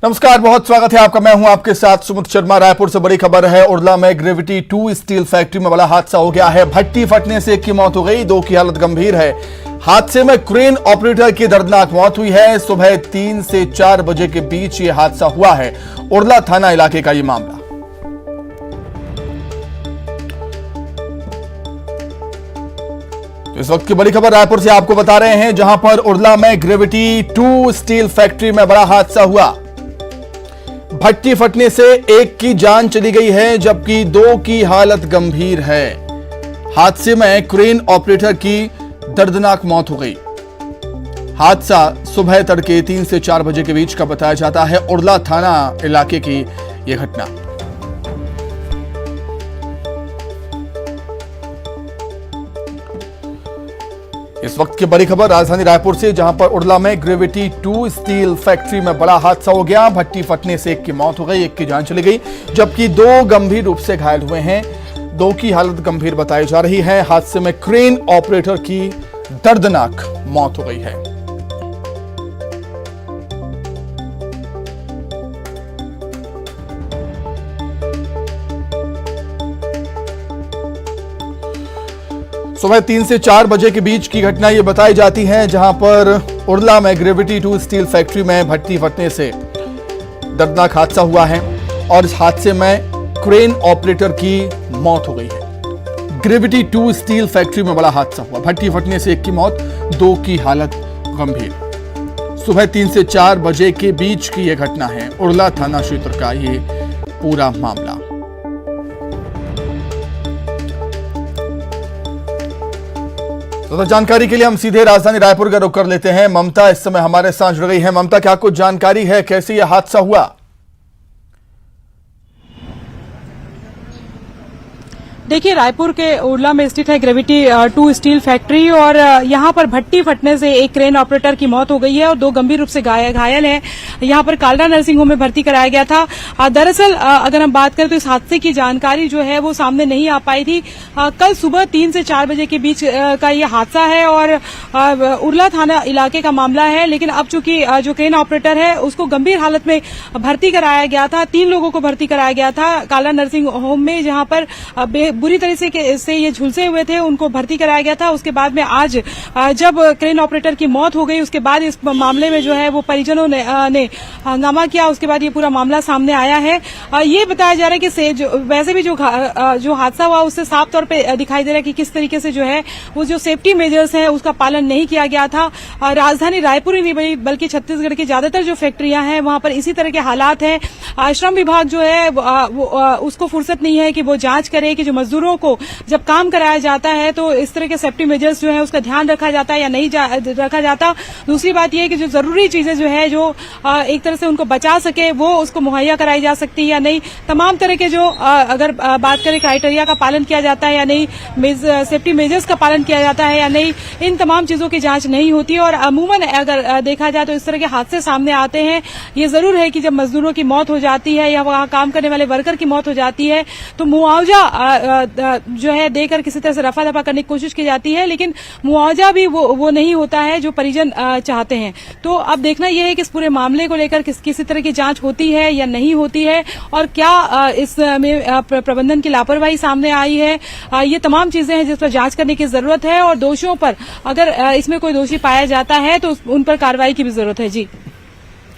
नमस्कार, बहुत स्वागत है आपका। मैं हूं आपके साथ सुमित शर्मा। रायपुर से बड़ी खबर है। उरला में ग्रेविटी 2 स्टील फैक्ट्री में बड़ा हादसा हो गया है। भट्टी फटने से एक की मौत हो गई, 2 की हालत गंभीर है। हादसे में क्रेन ऑपरेटर की दर्दनाक मौत हुई है। सुबह 3 से 4 बजे के बीच ये हादसा हुआ है। उरला थाना इलाके का ये मामला। इस वक्त की बड़ी खबर रायपुर से आपको बता रहे हैं, जहां पर उरला में ग्रेविटी 2 स्टील फैक्ट्री में बड़ा हादसा हुआ। भट्टी फटने से एक की जान चली गई है, जबकि 2 की हालत गंभीर है। हादसे में क्रेन ऑपरेटर की दर्दनाक मौत हो गई। हादसा सुबह तड़के 3 से 4 बजे के बीच का बताया जाता है। उरला थाना इलाके की यह घटना। इस वक्त की बड़ी खबर राजधानी रायपुर से, जहां पर उरला में ग्रेविटी 2 स्टील फैक्ट्री में बड़ा हादसा हो गया। भट्टी फटने से एक की मौत हो गई, एक की जान चली गई, जबकि 2 गंभीर रूप से घायल हुए हैं। 2 की हालत गंभीर बताई जा रही है। हादसे में क्रेन ऑपरेटर की दर्दनाक मौत हो गई है। सुबह 3 से 4 बजे के बीच की घटना ये बताई जाती है, जहां पर उरला में ग्रेविटी 2 स्टील फैक्ट्री में भट्टी फटने से दर्दनाक हादसा हुआ है और इस हादसे में क्रेन ऑपरेटर की मौत हो गई है। ग्रेविटी 2 स्टील फैक्ट्री में बड़ा हादसा हुआ। भट्टी फटने से एक की मौत, 2 की हालत गंभीर। सुबह 3 से 4 बजे के बीच की यह घटना है। उरला थाना क्षेत्र का ये पूरा मामला। तो जानकारी के लिए हम सीधे राजधानी रायपुर का रुख कर लेते हैं। ममता इस समय हमारे साथ जुड़ गई है। ममता, क्या कुछ जानकारी है, कैसे यह हादसा हुआ? देखिए, रायपुर के उरला में स्थित है ग्रेविटी 2 स्टील फैक्ट्री और यहाँ पर भट्टी फटने से एक क्रेन ऑपरेटर की मौत हो गई है और 2 गंभीर रूप से घायल हैं। यहाँ पर कालरा नर्सिंग होम में भर्ती कराया गया था। दरअसल अगर हम बात करें तो इस हादसे की जानकारी जो है वो सामने नहीं आ पाई थी। कल सुबह 3 से 4 बजे के बीच का ये हादसा है और उरला थाना इलाके का मामला है। लेकिन अब चूंकि जो क्रेन ऑपरेटर है उसको गंभीर हालत में भर्ती कराया गया था। 3 लोगों को भर्ती कराया गया था कालरा नर्सिंग होम में, जहां पर बुरी तरह से ये झुलसे हुए थे, उनको भर्ती कराया गया था। उसके बाद में आज जब क्रेन ऑपरेटर की मौत हो गई, उसके बाद इस मामले में जो है वो परिजनों ने हंगामा किया। उसके बाद ये पूरा मामला सामने आया है। ये बताया जा रहा है कि वैसे भी जो हादसा हुआ उससे साफ तौर पे दिखाई दे रहा है कि किस तरीके से जो है वो जो सेफ्टी मेजर्स हैं उसका पालन नहीं किया गया था। राजधानी रायपुर ही नहीं बल्कि छत्तीसगढ़ की ज्यादातर जो फैक्ट्रियां हैं वहां पर इसी तरह के हालात हैं। श्रम विभाग जो है उसको फुर्सत नहीं है कि वो जांच करे कि जो मजदूरों को जब काम कराया जाता है तो इस तरह के सेफ्टी मेजर्स जो है उसका ध्यान रखा जाता है या नहीं रखा जाता। दूसरी बात यह है कि जो जरूरी चीजें जो है जो एक तरह से उनको बचा सके वो उसको मुहैया कराई जा सकती है या नहीं। तमाम तरह के जो अगर बात करें क्राइटेरिया का पालन किया जाता है या नहीं, सेफ्टी मेजर्स का पालन किया जाता है या नहीं, इन तमाम चीजों की जांच नहीं होती। और अमूमन अगर देखा जाए तो इस तरह के हादसे सामने आते हैं। ये जरूर है कि जब मजदूरों की मौत हो जाती है या वहां काम करने वाले वर्कर की मौत हो जाती है तो मुआवजा जो है देकर किसी तरह से रफा दफा करने की कोशिश की जाती है, लेकिन मुआवजा भी वो नहीं होता है जो परिजन चाहते हैं। तो अब देखना यह है कि इस पूरे मामले को लेकर किसी तरह की जांच होती है या नहीं होती है और क्या इसमें प्रबंधन की लापरवाही सामने आई है। ये तमाम चीजें हैं जिस पर जांच करने की जरूरत है और दोषियों पर अगर इसमें कोई दोषी पाया जाता है तो उन पर कार्रवाई की भी जरूरत है। जी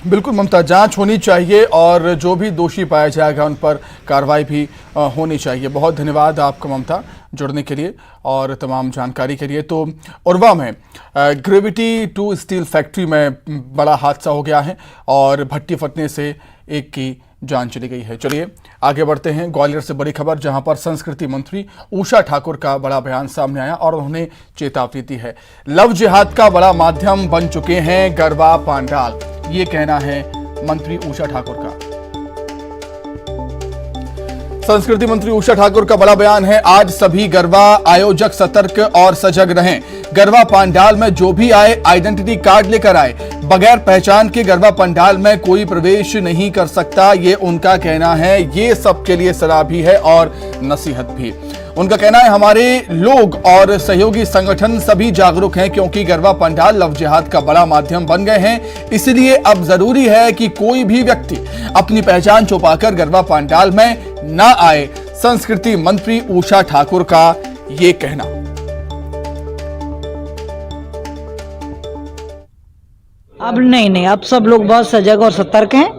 बिल्कुल ममता, जांच होनी चाहिए और जो भी दोषी पाया जाएगा उन पर कार्रवाई भी होनी चाहिए। बहुत धन्यवाद आपका ममता, जुड़ने के लिए और तमाम जानकारी के लिए। तो उरवा में ग्रेविटी 2 स्टील फैक्ट्री में बड़ा हादसा हो गया है और भट्टी फटने से एक की जान चली गई है। चलिए आगे बढ़ते हैं। ग्वालियर से बड़ी खबर, जहां पर संस्कृति मंत्री उषा ठाकुर का बड़ा बयान सामने आया और उन्होंने चेतावनी दी है। लव जिहाद का बड़ा माध्यम बन चुके हैं गरबा पंडाल, ये कहना है मंत्री उषा ठाकुर का। संस्कृति मंत्री उषा ठाकुर का बड़ा बयान है। आज सभी गरबा आयोजक सतर्क और सजग रहें। गरबा पंडाल में जो भी आए आइडेंटिटी कार्ड लेकर आए। बगैर पहचान के गरबा पंडाल में कोई प्रवेश नहीं कर सकता, ये उनका कहना है। ये सबके लिए सलाह भी है और नसीहत भी। उनका कहना है हमारे लोग और सहयोगी संगठन सभी जागरूक हैं क्योंकि गरबा पंडाल लव जिहाद का बड़ा माध्यम बन गए हैं। इसलिए अब जरूरी है कि कोई भी व्यक्ति अपनी पहचान छुपाकर गरबा पंडाल में न आए। संस्कृति मंत्री उषा ठाकुर का ये कहना। अब नहीं, अब सब लोग बहुत सजग और सतर्क हैं।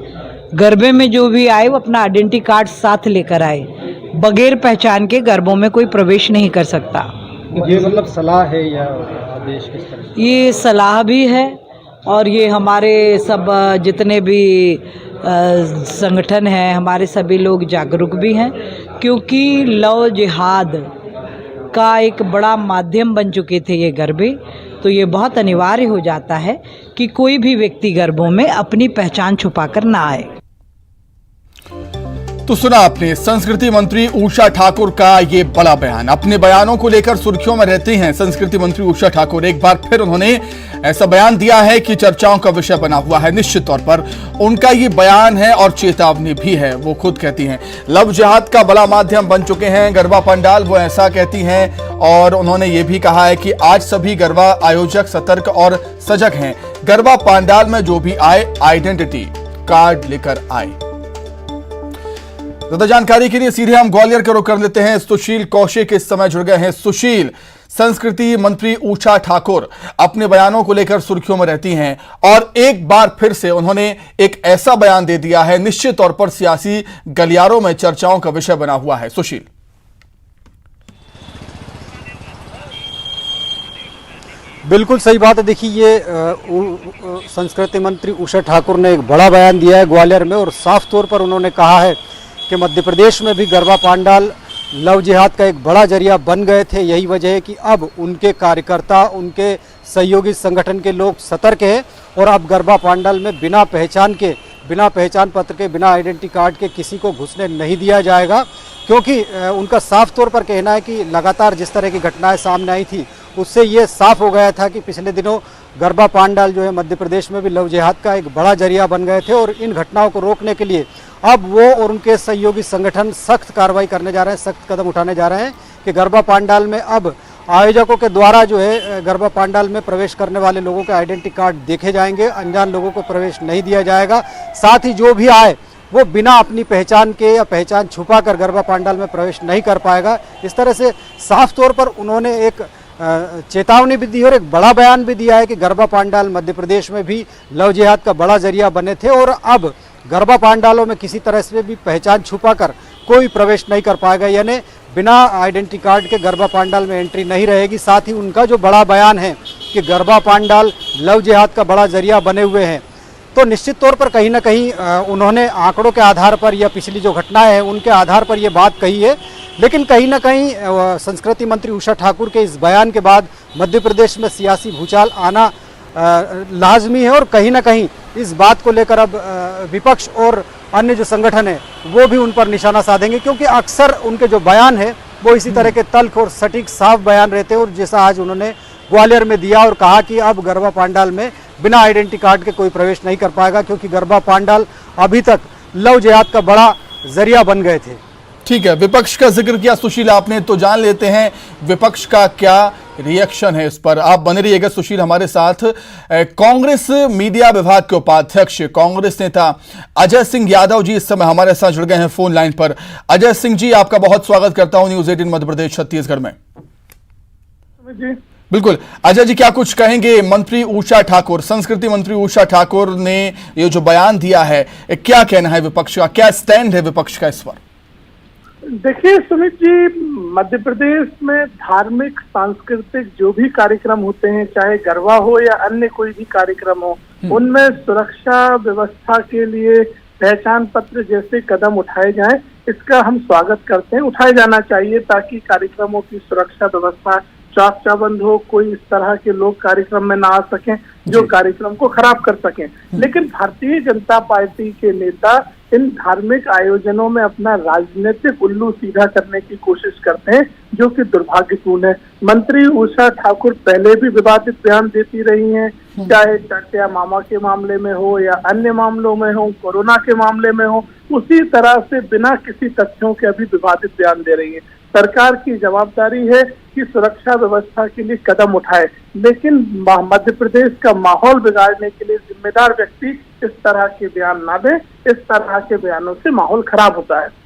गरबे में जो भी आए वो अपना आइडेंटिटी कार्ड साथ लेकर आए। बगैर पहचान के गरबों में कोई प्रवेश नहीं कर सकता। ये मतलब सलाह है या आदेश किस तरह से? ये सलाह भी है और ये हमारे सब जितने भी संगठन हैं, हमारे सभी लोग जागरूक भी हैं क्योंकि लव जिहाद का एक बड़ा माध्यम बन चुके थे ये गरबे। तो ये बहुत अनिवार्य हो जाता है कि कोई भी व्यक्ति गरबों में अपनी पहचान छुपाकर ना आए। तो सुना आपने संस्कृति मंत्री उषा ठाकुर का ये बड़ा बयान। अपने बयानों को लेकर सुर्खियों में रहती हैं संस्कृति मंत्री उषा ठाकुर। एक बार फिर उन्होंने ऐसा बयान दिया है कि चर्चाओं का विषय बना हुआ है। निश्चित तौर पर उनका ये बयान है और चेतावनी भी है। वो खुद कहती हैं लव जिहाद का बड़ा माध्यम बन चुके हैं गरबा पंडाल, वो ऐसा कहती हैं। और उन्होंने ये भी कहा है कि आज सभी गरबा आयोजक सतर्क और सजग हैं। गरबा पंडाल में जो भी आए आइडेंटिटी कार्ड लेकर आए। ज्यादा जानकारी के लिए सीधे हम ग्वालियर का रुख कर लेते हैं। सुशील कौशिक इस समय जुड़ गए हैं। सुशील, संस्कृति मंत्री उषा ठाकुर अपने बयानों को लेकर सुर्खियों में रहती हैं और एक बार फिर से उन्होंने एक ऐसा बयान दे दिया है, निश्चित तौर पर सियासी गलियारों में चर्चाओं का विषय बना हुआ है। सुशील, बिल्कुल सही बात है। देखिए ये संस्कृति मंत्री उषा ठाकुर ने एक बड़ा बयान दिया है ग्वालियर में और साफ तौर पर उन्होंने कहा है कि मध्य प्रदेश में भी गरबा पंडाल लव जिहाद का एक बड़ा जरिया बन गए थे। यही वजह है कि अब उनके कार्यकर्ता, उनके सहयोगी संगठन के लोग सतर्क हैं और अब गरबा पंडाल में बिना पहचान के, बिना पहचान पत्र के, बिना आइडेंटिटी कार्ड के किसी को घुसने नहीं दिया जाएगा। क्योंकि उनका साफ तौर पर कहना है कि लगातार जिस तरह की घटनाएं सामने आई थी उससे ये साफ हो गया था कि पिछले दिनों गरबा पंडाल जो है मध्य प्रदेश में भी लव जिहाद का एक बड़ा जरिया बन गए थे और इन घटनाओं को रोकने के लिए अब वो और उनके सहयोगी संगठन सख्त कार्रवाई करने जा रहे हैं, सख्त कदम उठाने जा रहे हैं कि गरबा पंडाल में अब आयोजकों के द्वारा जो है गरबा पंडाल में प्रवेश करने वाले लोगों के आइडेंटिटी कार्ड देखे जाएंगे, अनजान लोगों को प्रवेश नहीं दिया जाएगा। साथ ही जो भी आए वो बिना अपनी पहचान के या पहचान छुपा कर गरबा पंडाल में प्रवेश नहीं कर पाएगा। इस तरह से साफ तौर पर उन्होंने एक चेतावनी भी दी और एक बड़ा बयान भी दिया है कि गरबा पंडाल मध्य प्रदेश में भी लव जिहाद का बड़ा जरिया बने थे और अब गरबा पंडालों में किसी तरह से भी पहचान छुपाकर कोई प्रवेश नहीं कर पाएगा, यानी बिना आइडेंटिटी कार्ड के गरबा पंडाल में एंट्री नहीं रहेगी। साथ ही उनका जो बड़ा बयान है कि गरबा पंडाल लव जिहाद का बड़ा जरिया बने हुए हैं, तो निश्चित तौर पर कहीं ना कहीं उन्होंने आंकड़ों के आधार पर या पिछली जो घटनाएं हैं उनके आधार पर ये बात कही है। लेकिन कहीं ना कहीं संस्कृति मंत्री उषा ठाकुर के इस बयान के बाद मध्य प्रदेश में सियासी भूचाल आना लाजमी है और कहीं ना कहीं इस बात को लेकर अब विपक्ष और अन्य जो संगठन है वो भी उन पर निशाना साधेंगे, क्योंकि अक्सर उनके जो बयान है वो इसी तरह के तल्ख और सटीक साफ बयान रहते हैं। और जैसा आज उन्होंने ग्वालियर में दिया और कहा कि अब गरबा पंडाल में बिना आइडेंटिटी कार्ड के कोई प्रवेश नहीं कर पाएगा क्योंकि गरबा पंडाल अभी तक लव जिहाद का बड़ा जरिया बन गए थे। ठीक है, विपक्ष का जिक्र किया सुशील आपने, तो जान लेते हैं विपक्ष का क्या रिएक्शन है इस पर। आप बने रहिएगा सुशील हमारे साथ। कांग्रेस मीडिया विभाग के उपाध्यक्ष कांग्रेस नेता अजय सिंह यादव जी इस समय हमारे साथ जुड़ गए हैं फोन लाइन पर। अजय सिंह जी, आपका बहुत स्वागत करता हूं न्यूज 18 मध्य प्रदेश छत्तीसगढ़ में। जी बिल्कुल अजय जी, क्या कुछ कहेंगे? मंत्री उषा ठाकुर, संस्कृति मंत्री उषा ठाकुर ने ये जो बयान दिया है, क्या कहना है विपक्ष का, क्या स्टैंड है विपक्ष का इस पर? देखिए सुमित जी, मध्य प्रदेश में धार्मिक सांस्कृतिक जो भी कार्यक्रम होते हैं, चाहे गरबा हो या अन्य कोई भी कार्यक्रम हो, उनमें सुरक्षा व्यवस्था के लिए पहचान पत्र जैसे कदम उठाए जाएं, इसका हम स्वागत करते हैं। उठाए जाना चाहिए ताकि कार्यक्रमों की सुरक्षा व्यवस्था चाक चौबंद हो, कोई इस तरह के लोग कार्यक्रम में ना आ सकें जो कार्यक्रम को खराब कर सकें। लेकिन भारतीय जनता पार्टी के नेता इन धार्मिक आयोजनों में अपना राजनीतिक उल्लू सीधा करने की कोशिश करते हैं, जो कि दुर्भाग्यपूर्ण है। मंत्री उषा ठाकुर पहले भी विवादित बयान देती रही हैं, चाहे चटिया मामा के मामले में हो या अन्य मामलों में हो, कोरोना के मामले में हो, उसी तरह से बिना किसी तथ्यों के अभी विवादित बयान दे रही है। सरकार की जवाबदारी है कि सुरक्षा व्यवस्था के लिए कदम उठाए, लेकिन मध्य प्रदेश का माहौल बिगाड़ने के लिए जिम्मेदार व्यक्ति इस तरह के बयान ना दे। इस तरह के बयानों से माहौल खराब होता है।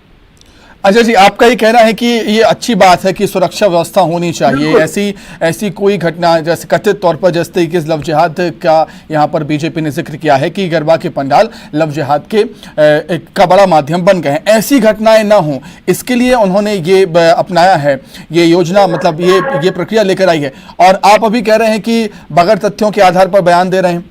अजय जी, आपका ये कहना है कि ये अच्छी बात है कि सुरक्षा व्यवस्था होनी चाहिए, ऐसी कोई घटना जैसे कथित तौर पर जिस तरीके से लव जिहाद का यहाँ पर बीजेपी ने जिक्र किया है कि गरबा के पंडाल लव जिहाद के का बड़ा माध्यम बन गए हैं, ऐसी घटनाएं ना हो, इसके लिए उन्होंने ये अपनाया है, ये योजना, मतलब ये प्रक्रिया लेकर आई है। और आप अभी कह रहे हैं कि बगैर तथ्यों के आधार पर बयान दे रहे हैं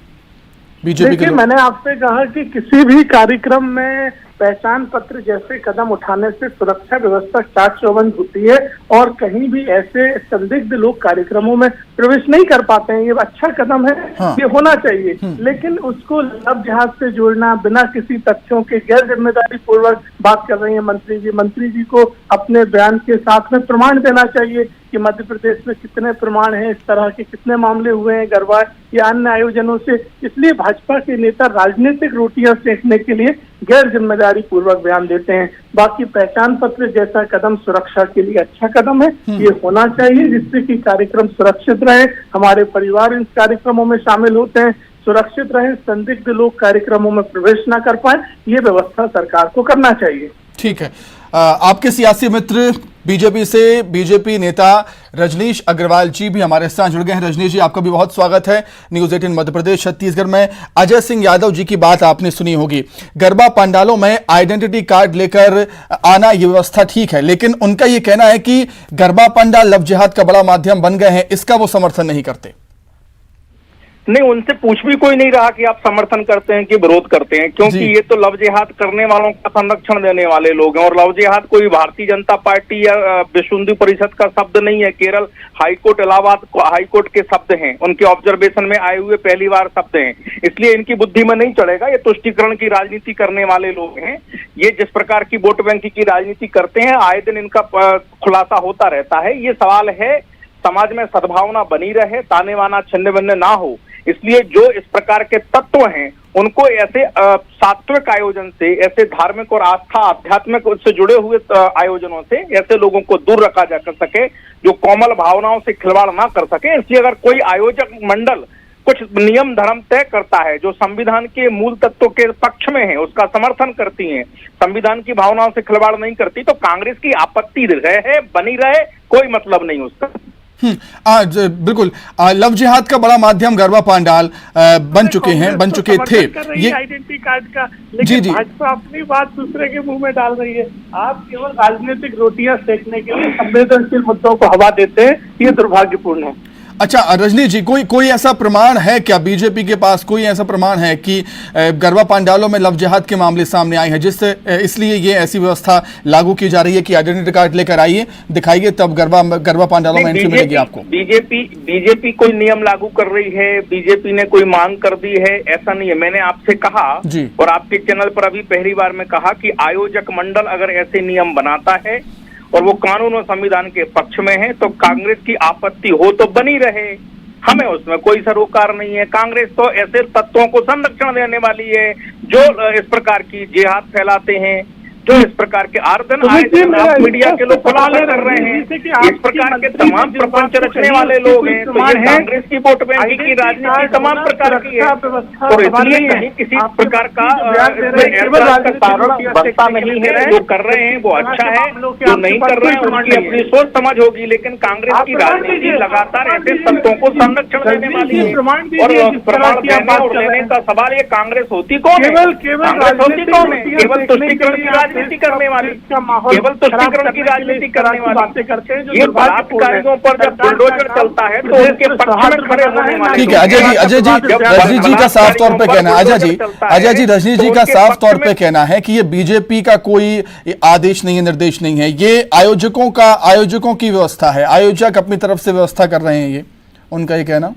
बीजेपी के। मैंने आपसे कहा कि किसी भी कार्यक्रम में पहचान पत्र जैसे कदम उठाने से सुरक्षा व्यवस्था चाक चौबंद होती है और कहीं भी ऐसे संदिग्ध लोग कार्यक्रमों में प्रवेश नहीं कर पाते हैं। ये अच्छा कदम है, हाँ। ये होना चाहिए, लेकिन उसको लव जिहाद से जोड़ना बिना किसी तथ्यों के गैर जिम्मेदारी पूर्वक बात कर रही है मंत्री जी। मंत्री जी को अपने बयान के साथ में प्रमाण देना चाहिए कि मध्य प्रदेश में कितने प्रमाण हैं, इस तरह के कितने मामले हुए हैं गरबा या अन्य आयोजनों से। इसलिए भाजपा के नेता राजनीतिक रोटियां सेकने के लिए गैर जिम्मेदारी पूर्वक बयान देते हैं। बाकी पहचान पत्र जैसा कदम सुरक्षा के लिए अच्छा कदम है, ये होना चाहिए, जिससे कि कार्यक्रम सुरक्षित रहे, हमारे परिवार इन कार्यक्रमों में शामिल होते हैं, सुरक्षित रहे, संदिग्ध लोग कार्यक्रमों में प्रवेश न कर पाए, ये व्यवस्था सरकार को करना चाहिए। ठीक है। आपके सियासी मित्र बीजेपी से बीजेपी नेता रजनीश अग्रवाल जी भी हमारे साथ जुड़ गए हैं। रजनीश जी, आपका भी बहुत स्वागत है न्यूज़ 18 मध्य प्रदेश छत्तीसगढ़ में। अजय सिंह यादव जी की बात आपने सुनी होगी, गरबा पंडालों में आइडेंटिटी कार्ड लेकर आना ये व्यवस्था ठीक है, लेकिन उनका ये कहना है कि गरबा पंडाल लव जिहाद का बड़ा माध्यम बन गए हैं, इसका वो समर्थन नहीं करते। नहीं, उनसे पूछ भी कोई नहीं रहा कि आप समर्थन करते हैं कि विरोध करते हैं, क्योंकि ये तो लव जिहाद करने वालों का संरक्षण देने वाले लोग हैं। और लव जिहाद कोई भारतीय जनता पार्टी या विश्व हिंदू परिषद का शब्द नहीं है, केरल हाईकोर्ट, इलाहाबाद हाईकोर्ट के शब्द हैं, उनके ऑब्जर्वेशन में आए हुए पहली बार शब्द हैं। इसलिए इनकी बुद्धि में नहीं चढ़ेगा। ये तुष्टीकरण की राजनीति करने वाले लोग हैं। ये जिस प्रकार की वोट बैंक की राजनीति करते हैं, आए दिन इनका खुलासा होता रहता है। ये सवाल है समाज में सद्भावना बनी रहे, ताने बाना छिन्न भिन्न ना हो। इसलिए जो इस प्रकार के तत्व हैं उनको ऐसे सात्विक आयोजन से, ऐसे धार्मिक और आस्था आध्यात्मिक से जुड़े हुए आयोजनों से ऐसे लोगों को दूर रखा जा सके जो कोमल भावनाओं से खिलवाड़ ना कर सके। इसलिए अगर कोई आयोजक मंडल कुछ नियम धर्म तय करता है जो संविधान के मूल तत्वों के पक्ष में है, उसका समर्थन करती है, संविधान की भावनाओं से खिलवाड़ नहीं करती, तो कांग्रेस की आपत्ति रहे बनी रहे, कोई मतलब नहीं उसका। बिल्कुल। लव जिहाद का बड़ा माध्यम गरबा पंडाल बन चुके थे ये आइडेंटिटी कार्ड का, लेकिन भाजपा अपनी बात दूसरे के मुंह में डाल रही है। आप केवल राजनीतिक रोटियां सेकने के लिए संवेदनशील मुद्दों को हवा देते हैं, ये दुर्भाग्यपूर्ण है। अच्छा रजनी जी, कोई ऐसा प्रमाण है क्या बीजेपी के पास, कोई ऐसा प्रमाण है कि गरबा पंडालों में लव जिहाद के मामले सामने आए हैं जिससे इसलिए ये ऐसी व्यवस्था लागू की जा रही है कि आइडेंटिटी कार्ड लेकर आइए, दिखाइए, तब गरबा पंडालों में एंट्री मिलेगी आपको? बीजेपी कोई नियम लागू कर रही है, बीजेपी ने कोई मांग कर दी है, ऐसा नहीं है। मैंने आपसे कहा और आपके चैनल पर अभी पहली बार में कहा कि आयोजक मंडल अगर ऐसे नियम बनाता है और वो कानून और संविधान के पक्ष में है तो कांग्रेस की आपत्ति हो तो बनी रहे, हमें उसमें कोई सरोकार नहीं है। कांग्रेस तो ऐसे तत्वों को संरक्षण देने वाली है जो इस प्रकार की जिहाद फैलाते हैं, जो इस प्रकार के आर्दन मीडिया के लोग खुलासा कर रहे हैं, इस प्रकार के तमाम प्रपंच रचने वाले लोग हैं। तो ये कांग्रेस की वोट बैंक की राजनीति तमाम प्रकार की है और इसलिए कहीं किसी प्रकार का बनता नहीं है। जो कर रहे हैं वो अच्छा है, जो नहीं कर रहे हैं उनकी अपनी सोच समझ होगी, लेकिन कांग्रेस की राजनीति लगातार ऐसे तत्वों को संरक्षण देने वाली है। और प्रमाण देने और लेने का सवाल, ये कांग्रेस होती कौन है? कांग्रेस होती कौन है? केवल तुष्टीकरण की राजनीति करने वाली, केवल तुष्टीकरण की राजनीति करने वाली करते हैं। ये बलात्कारियों पर जब बुलडोजर चलता है तो उनके पक्ष में खड़े होने वाले। ठीक है अजय जी रजनीश जी का साफ तौर पे कहना है, अजय जी रजनीश जी का साफ तौर पे कहना है कि ये बीजेपी का कोई आदेश नहीं है, निर्देश नहीं है, ये आयोजकों की व्यवस्था है, आयोजक अपनी तरफ से व्यवस्था कर रहे हैं, ये उनका ये कहना।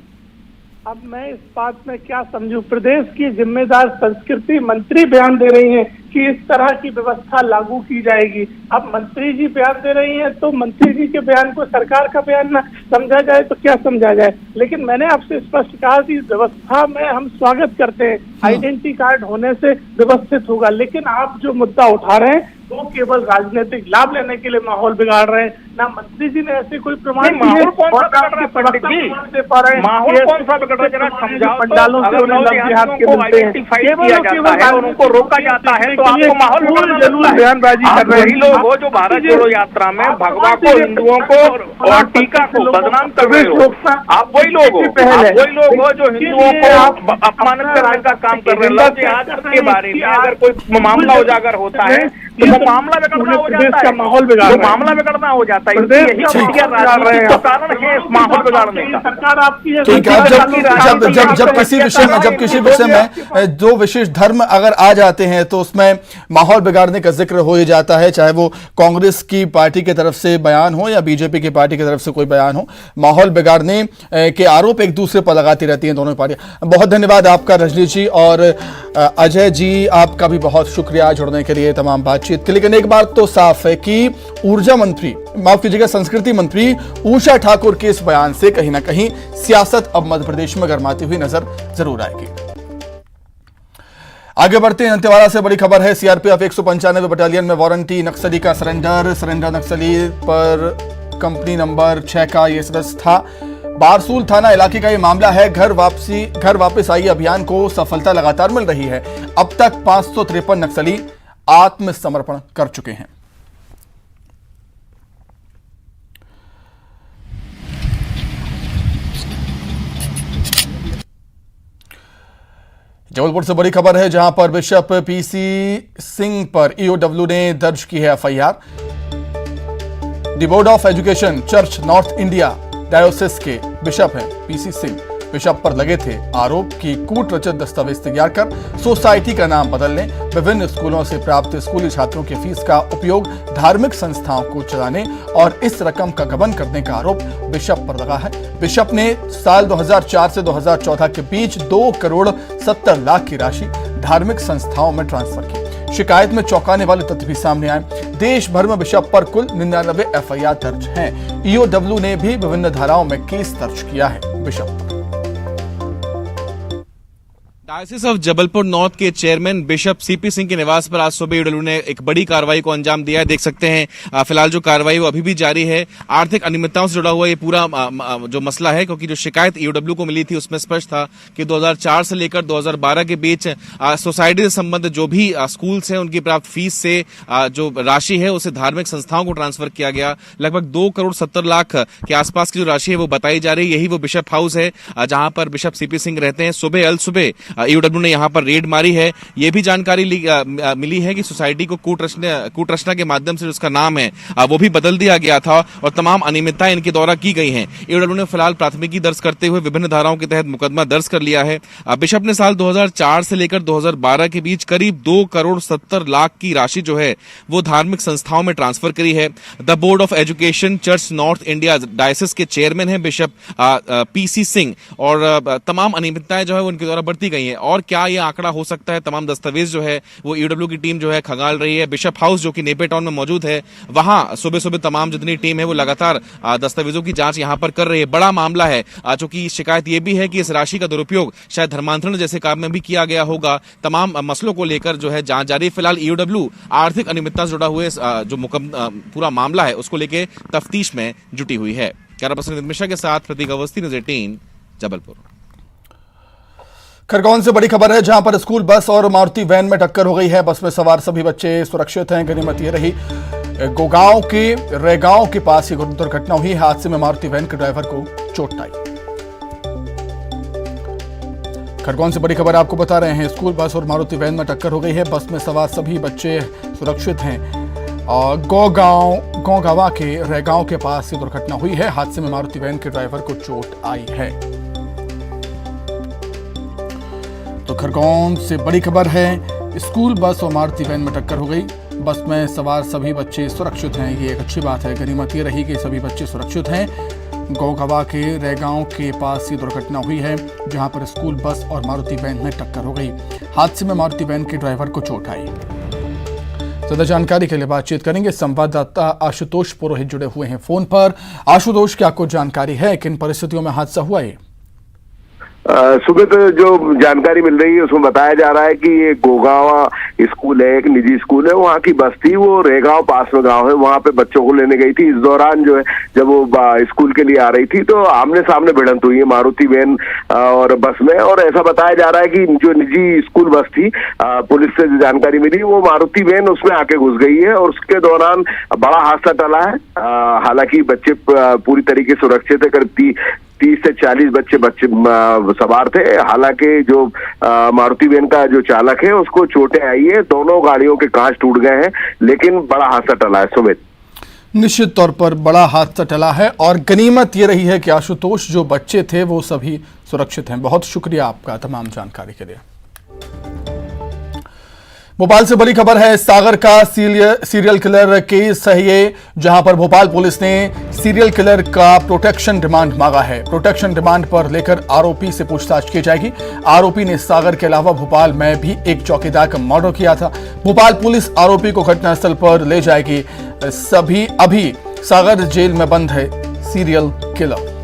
अब मैं इस बात में क्या समझूं, प्रदेश की जिम्मेदार संस्कृति मंत्री बयान दे रही हैं कि इस तरह की व्यवस्था लागू की जाएगी। अब मंत्री जी बयान दे रही हैं तो मंत्री जी के बयान को सरकार का बयान ना समझा जाए तो क्या समझा जाए। लेकिन मैंने आपसे स्पष्ट कहा कि व्यवस्था में हम स्वागत करते हैं, आइडेंटिटी कार्ड होने से व्यवस्थित होगा। लेकिन आप जो मुद्दा उठा रहे हैं वो केवल राजनीतिक लाभ लेने के लिए माहौल बिगाड़ रहे हैं। ना मंत्री जी ने ऐसे कोई प्रमाण माहौल कौन सा बिगड़ रहा है पंडित जी? माहौल कौन सा बिगड़ रहा है, जरा समझाओ। पंडालों से उन्हें लफ्ज़ को आइडेंटिफाई किया जाता है और उनको रोका जाता है तो आपको माहौल बयानबाजी कर रहे ही लोग हो जो भारत जोड़ो यात्रा में भगवा को, हिंदुओं को और टीका को बदनाम कर रहे हो। आप वही लोग हो जो हिंदुओं को अपमानित करने का काम कर रहे हैं। जिहाद के बारे में अगर कोई मामला उजागर होता है तो वो मामला बिगड़ना हो जाता है, माहौल बिगड़ना हो जाता है। कारण है इस माहौल बिगाड़ने का। सरकार आपकी है। ठीक है, जब किसी विषय में दो विशेष धर्म अगर आ जाते हैं तो उसमें माहौल बिगाड़ने का जिक्र हो ही जाता है, चाहे वो कांग्रेस की पार्टी की तरफ से बयान हो या बीजेपी की पार्टी की तरफ से कोई बयान हो। माहौल बिगाड़ने के आरोप एक दूसरे पर लगाती रहती हैं दोनों पार्टियां। बहुत धन्यवाद आपका रजनी जी, और अजय जी आपका भी बहुत शुक्रिया जुड़ने के लिए तमाम बातचीत के लिए। लेकिन एक बात तो साफ है कि ऊर्जा मंत्री, माफ कीजिएगा, संस्कृति मंत्री उषा ठाकुर के इस बयान से कहीं ना कहीं सियासत अब मध्य प्रदेश में गरमाती हुई नजर जरूर आएगी। आगे बढ़ते हैं, दंतेवाड़ा से बड़ी खबर है। सीआरपीएफ 195 बटालियन में वारंटी नक्सली का सरेंडर नक्सली पर कंपनी नंबर 6 का यह सदस्य था। बारसूल थाना इलाके का यह मामला है। घर वापस आई अभियान को सफलता लगातार मिल रही है। अब तक 553 नक्सली आत्मसमर्पण कर चुके हैं। जबलपुर से बड़ी खबर है, जहां पर बिशप पीसी सिंह पर ईओडब्ल्यू ने दर्ज की है FIR. The board of education church north India डायोसिस के बिशप हैं पीसी सिंह। बिशप पर लगे थे आरोप कि कूट रचित दस्तावेज तैयार कर सोसाइटी का नाम बदलने, विभिन्न स्कूलों से प्राप्त स्कूली छात्रों की फीस का उपयोग धार्मिक संस्थाओं को चलाने और इस रकम का गबन करने का आरोप बिशप पर लगा है। बिशप ने साल 2004 से 2014 के बीच 2 करोड़ 70 लाख की राशि धार्मिक संस्थाओं में ट्रांसफर की। शिकायत में चौंकाने वाले तथ्य भी सामने आए। देश भर में बिशप पर कुल 99 एफआईआर दर्ज हैं। ईओडब्ल्यू ने भी विभिन्न धाराओं में केस दर्ज किया है बिशप पर। डायोसिस ऑफ जबलपुर नॉर्थ के चेयरमैन बिशप सीपी सिंह के निवास पर आज सुबह ईओडब्ल्यू ने एक बड़ी कार्रवाई को अंजाम दिया है। देख सकते हैं फिलहाल जो कार्रवाई वो अभी भी जारी है। आर्थिक अनियमितताओं से जुड़ा हुआ ये पूरा जो मसला है, क्योंकि जो शिकायत ईओडब्ल्यू को मिली थी उसमें स्पष्ट था कि 2004 से लेकर 2012 के बीच सोसाइटी से संबंधित जो भी स्कूल्स हैं उनकी प्राप्त फीस से जो राशि है उसे धार्मिक संस्थाओं को ट्रांसफर किया गया। लगभग 2 करोड़ 70 लाख के आसपास की जो राशि है वो बताई जा रही है। यही वो बिशप हाउस है जहां पर बिशप सीपी सिंह रहते हैं। सुबह ईओडब्ल्यू ने यहां पर रेड मारी है। यह भी जानकारी मिली है कि सोसाइटी को कूट रचना के माध्यम से जिसका नाम है वो भी बदल दिया गया था और तमाम अनियमितताएं इनके द्वारा की गई हैं। ईओडब्ल्यू ने फिलहाल प्राथमिकी दर्ज करते हुए विभिन्न धाराओं के तहत मुकदमा दर्ज कर लिया है। बिशप ने साल 2004 से लेकर 2012 के बीच करीब 2 करोड़ 70 लाख की राशि जो है वो धार्मिक संस्थाओं में ट्रांसफर करी है। The board of education church north India डायोसिस के चेयरमैन है बिशप पीसी सिंह, और तमाम अनियमितताएं जो है वो उनके द्वारा बढ़ती गई हैं। और क्या ये आंकड़ा हो सकता है, तमाम दस्तावेज जो है वो ईओडब्ल्यू की टीम जो है खंगाल रही है। बिशप हाउस जो कि नेपे टाउन में मौजूद है, वहां सुबह तमाम जितनी टीम है वो लगातार दस्तावेजों की जांच यहां पर कर रही है। बड़ा मामला है, चूंकि शिकायत ये भी है कि इस राशि का दुरुपयोग शायद धर्मांतरण जैसे काम में भी किया गया होगा। तमाम मसलों को लेकर जो है जांच जारी। फिलहाल ईओडब्ल्यू आर्थिक अनियमितता से जुड़ा हुआ जो पूरा मामला है उसको लेकर तफ्तीश में जुटी हुई है। कैमरा पर्सन मिश्रा के साथ प्रतीक अवस्थी, न्यूज़ 18 जबलपुर। खरगोन से बड़ी खबर है, जहां पर स्कूल बस और मारुति वैन में टक्कर हो गई है। बस में सवार सभी बच्चे सुरक्षित हैं। गनीमत ये रही गोगांव के रेगांव के पास ये दुर्घटना हुई। हादसे में मारुति वैन के ड्राइवर को चोट आई। खरगोन से बड़ी खबर आपको बता रहे हैं, स्कूल बस और मारुति वैन में टक्कर हो गई है। बस में सवार सभी बच्चे सुरक्षित हैं और गोगांव के रेगांव के पास ये दुर्घटना हुई है। हादसे में मारुति वैन के ड्राइवर को चोट आई है। तो खरगोन से बड़ी खबर है, स्कूल बस और मारुति वैन में टक्कर हो गई। बस में सवार सभी बच्चे सुरक्षित हैं, ये एक अच्छी बात है। गनीमत ये रही कि सभी बच्चे सुरक्षित हैं। गौगवा के रेगांव के पास ये दुर्घटना हुई है, जहां पर स्कूल बस और मारुति वैन में टक्कर हो गई। हादसे में मारुति वैन के ड्राइवर को चोट आई। ज्यादा जानकारी के लिए बातचीत करेंगे, संवाददाता आशुतोष पुरोहित जुड़े हुए हैं फोन पर। आशुतोष, क्या कुछ जानकारी है, किन परिस्थितियों में हादसा हुआ है? सुबह तो जो जानकारी मिल रही है उसमें बताया जा रहा है कि ये गोगावा स्कूल है, एक निजी स्कूल है, वहाँ की बस थी, वो रेगांव पास में गांव है, वहाँ पे बच्चों को लेने गई थी। इस दौरान जो है जब वो स्कूल के लिए आ रही थी तो आमने सामने भिड़ंत हुई है मारुति वैन और बस में। और ऐसा बताया जा रहा है कि जो निजी स्कूल बस थी, पुलिस से जो जानकारी मिली, वो मारुति वैन उसमें आके घुस गई है और उसके दौरान बड़ा हादसा टला है। हालांकि बच्चे पूरी तरीके से सुरक्षित है, करीब 30 से 40 बच्चे सवार थे। हालांकि जो मारुति वैन का जो चालक है उसको चोटें आई है, दोनों गाड़ियों के कांच टूट गए हैं, लेकिन बड़ा हादसा टला है। सुमित, निश्चित तौर पर बड़ा हादसा टला है और गनीमत ये रही है कि आशुतोष जो बच्चे थे वो सभी सुरक्षित हैं। बहुत शुक्रिया आपका तमाम जानकारी के लिए। भोपाल से बड़ी खबर है, सागर का सीरियल किलर केस है ये, जहां पर भोपाल पुलिस ने सीरियल किलर का प्रोटेक्शन डिमांड मांगा है। प्रोटेक्शन डिमांड पर लेकर आरोपी से पूछताछ की जाएगी। आरोपी ने सागर के अलावा भोपाल में भी एक चौकीदार का मर्डर किया था। भोपाल पुलिस आरोपी को घटनास्थल पर ले जाएगी। सभी अभी सागर जेल में बंद है सीरियल किलर।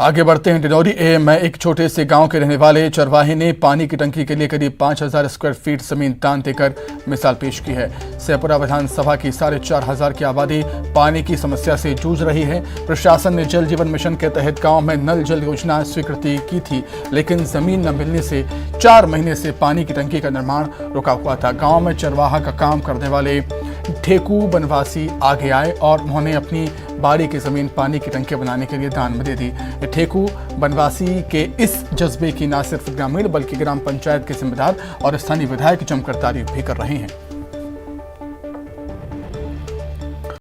आगे बढ़ते हैं डिंडौरी में एक छोटे से गांव के रहने वाले चरवाहे ने पानी की टंकी के लिए करीब 5000 स्क्वायर फीट जमीन दान देकर मिसाल पेश की है। सेपुरा विधानसभा की 4500 की आबादी पानी की समस्या से जूझ रही है। प्रशासन ने जल जीवन मिशन के तहत गांव में नल जल योजना स्वीकृति की थी, लेकिन जमीन न मिलने से 4 महीने से पानी की टंकी का निर्माण रुका हुआ था। गाँव में चरवाहा का काम करने वाले ठेकू बनवासी आगे आए और उन्होंने अपनी बाड़ी की जमीन पानी की टंकी बनाने के लिए दान में दे दी। ठेकू बनवासी के इस जज्बे की न सिर्फ ग्रामीण बल्कि ग्राम पंचायत के जिम्मेदार और स्थानीय विधायक जमकर तारीफ भी कर रहे हैं।